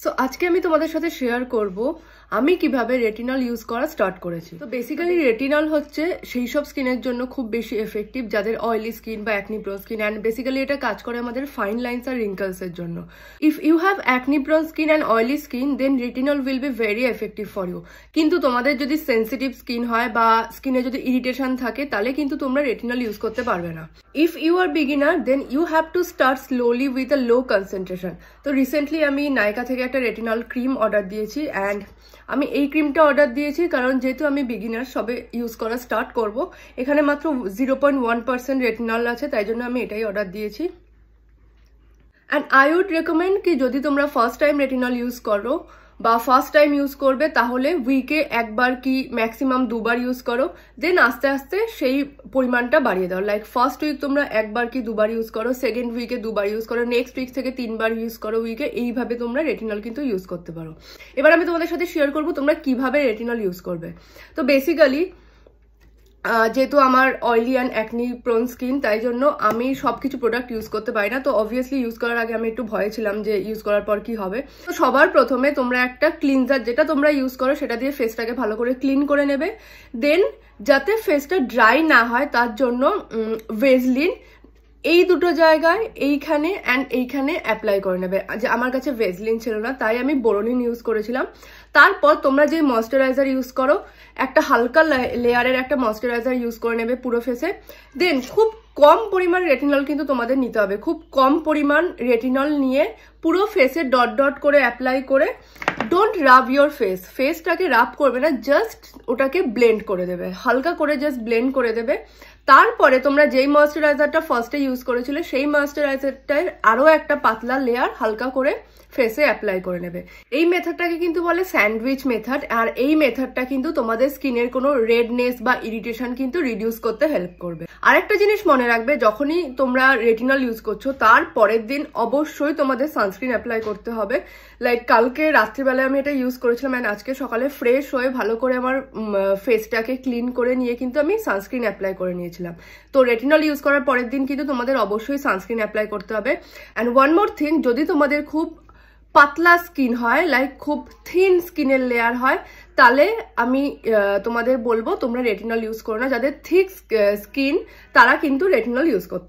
So আজকে আমি তোমাদের সাথে শেয়ার করব আমি কিভাবে রেটিনল ইউজ করা স্টার্ট করেছি। তো বেসিক্যালি রেটিনল হচ্ছে সেই সব স্কিনের জন্য খুব বেশি এফেক্টিভ যাদের অয়েলি স্কিন বা acne prone skin, and basically এটা কাজ করে আমাদের ফাইন লাইন্স আর রিঙ্কলস এর জন্য। If you have acne prone skin and oily skin then retinol will be very effective for you. কিন্তু তোমাদের যদি সেন্সিটিভ স্কিন হয় বা স্কিনে যদি ইরিটেশন থাকে তাহলে কিন্তু তোমরা রেটিনল ইউজ করতে পারবে না। If you are beginner then you have to start slowly with a low concentration. তো রিসেন্টলি আমি নাইকা থেকে একটা রেটিনল ক্রিম অর্ডার দিয়েছি, অ্যান্ড আমি এই ক্রিমটা অর্ডার দিয়েছি কারণ যেহেতু আমি বিগিনার সবে ইউজ করা স্টার্ট করব, এখানে মাত্র 0.1% রেটিনল আছে, তাই জন্য আমি এটাই অর্ডার দিয়েছি। অ্যান্ড আই উড রেকমেন্ড কি যদি তোমরা ফার্স্ট টাইম রেটিনল ইউজ করো বা ফার্স্ট টাইম ইউজ করবে তাহলে উইকে একবার কি ম্যাক্সিমাম দুবার ইউজ করো, দেন আস্তে আস্তে সেই পরিমাণটা বাড়িয়ে দাও। লাইক ফার্স্ট উইক তোমরা একবার কি দুবার ইউজ করো, সেকেন্ড উইকে দুবার ইউজ করো, নেক্সট উইক থেকে 3বার ইউজ করো উইকে। এইভাবে তোমরা রেটিনল কিন্তু ইউজ করতে পারো। এবার আমি তোমাদের সাথে শেয়ার করবো তোমরা কিভাবে রেটিনল ইউজ করবে। তো বেসিক্যালি যেহেতু আমার oily and acne prone skin, তাই জন্য আমি সবকিছু প্রোডাক্ট ইউজ করতে পারি না। তো অবভিয়াসলি ইউজ করার আগে আমি একটু ভয়ে ছিলাম যে ইউজ করার পর কি হবে। তো সবার প্রথমে তোমরা একটা ক্লিনজার, যেটা তোমরা ইউজ করো সেটা দিয়ে ফেসটাকে ভালো করে ক্লিন করে নেবে। দেন যাতে ফেসটা ড্রাই না হয় তার জন্য ভেজলিন এই দুটো জায়গায় এইখানে অ্যান্ড এইখানে অ্যাপ্লাই করে নেবে। যে আমার কাছে ভেজলিন ছিল না তাই আমি বোরোলিন ইউজ করেছিলাম। তারপর তোমরা যে ময়শ্চারাইজার ইউজ করো একটা হালকা লেয়ারের একটা ময়শ্চারাইজার ইউজ করে নেবে পুরো ফেসে। দেন খুব কম পরিমাণ রেটিনল কিন্তু তোমাদের নিতে হবে, খুব কম পরিমাণ রেটিনল নিয়ে পুরো ফেসে ডট ডট করে অ্যাপ্লাই করে, ডোন্ট রাব ইয়োর ফেস, ফেসটাকে রাব করবে না, জাস্ট ওটাকে ব্লেন্ড করে দেবে, হালকা করে জাস্ট ব্লেন্ড করে দেবে। তারপরে তোমরা যেই ময়শ্চারাইজারটা ফার্স্টে ইউজ করেছিলে সেই ময়শ্চারাইজারটার আরও একটা পাতলা লেয়ার হালকা করে ফেসে অ্যাপ্লাই করে নেবে। এই মেথডটাকে কিন্তু বলে স্যান্ডউইচ মেথড, আর এই মেথডটা কিন্তু তোমাদের স্কিনের কোনো রেডনেস বা ইরিটেশন কিন্তু রিডিউস করতে হেল্প করবে। আরেকটা জিনিস মনে রাখবে, যখনই তোমরা রেটিনল ইউজ করছো তার পরের দিন অবশ্যই তোমাদের সানস্ক্রিন অ্যাপ্লাই করতে হবে। লাইক কালকে রাত্রিবেলায় আমি এটা ইউজ করেছিলাম, অ্যান্ড আজকে সকালে ফ্রেশ হয়ে ভালো করে আমার ফেসটাকে ক্লিন করে নিয়ে কিন্তু আমি সানস্ক্রিন অ্যাপ্লাই করে নিয়েছিলাম। তো রেটিনল ইউজ করার পরের দিন কিন্তু তোমাদের অবশ্যই সানস্ক্রিন অ্যাপ্লাই করতে হবে। অ্যান্ড ওয়ান মোর থিং, যদি তোমাদের খুব পাতলা স্কিন হয়, লাইক খুব থিন স্কিনের লেয়ার হয়, তাহলে আমি তোমাদের বলবো তোমরা রেটিনল ইউজ করো না। যাদের থিক স্কিন তারা কিন্তু রেটিনল ইউজ করতে